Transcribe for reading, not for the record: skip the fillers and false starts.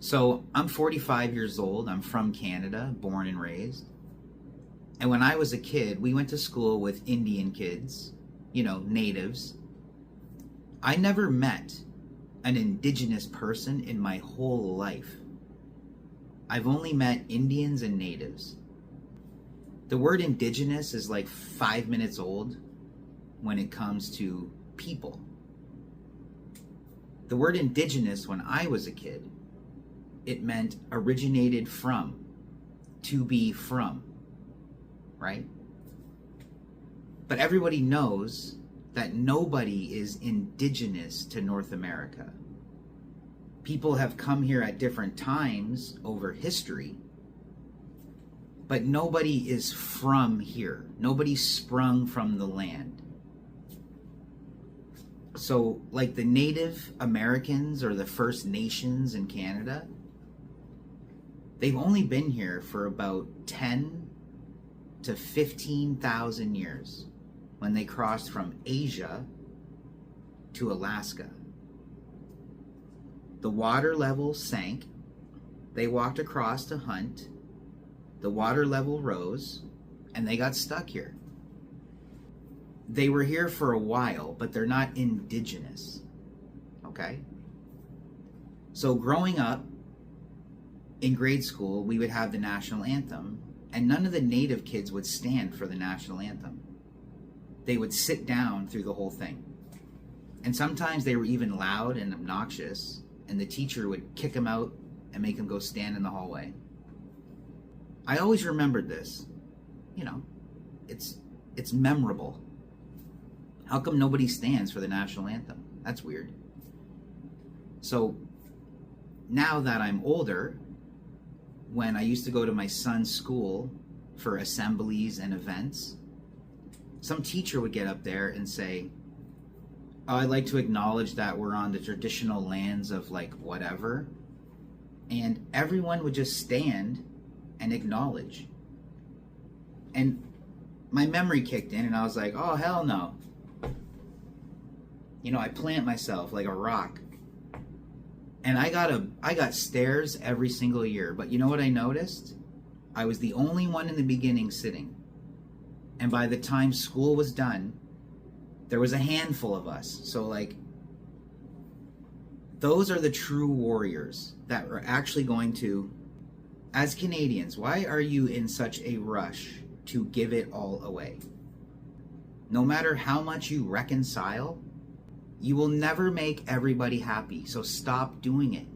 So I'm 45 years old. I'm from Canada, born and raised. And when I was a kid, we went to school with Indian kids, natives. I never met an indigenous person in my whole life. I've only met Indians and natives. The word indigenous is like 5 minutes old when it comes to people. The word indigenous, when I was a kid, it meant originated from, to be from, right? But everybody knows that nobody is indigenous to North America. People have come here at different times over history, but nobody is from here. Nobody sprung from the land. So, like the Native Americans or the First Nations in Canada, they've only been here for about 10 to 15,000 years when they crossed from Asia to Alaska. The water level sank. They walked across to hunt. The water level rose, and they got stuck here. They were here for a while, but they're not indigenous. Okay? So growing up in grade school, we would have the national anthem, and none of the native kids would stand for the national anthem. They would sit down through the whole thing. And sometimes they were even loud and obnoxious, and the teacher would kick them out and make them go stand in the hallway. I always remembered this. It's memorable. How come nobody stands for the national anthem? That's weird. So now that I'm older, when I used to go to my son's school for assemblies and events, some teacher would get up there and say, "Oh, I'd like to acknowledge that we're on the traditional lands of like whatever." And everyone would just stand and acknowledge. And my memory kicked in and I was like, oh, hell no. I plant myself like a rock. And I got stares every single year. But you know what I noticed? I was the only one in the beginning sitting. And by the time school was done, there was a handful of us. So those are the true warriors that are actually going to, as Canadians, why are you in such a rush to give it all away? No matter how much you reconcile, you will never make everybody happy. So stop doing it.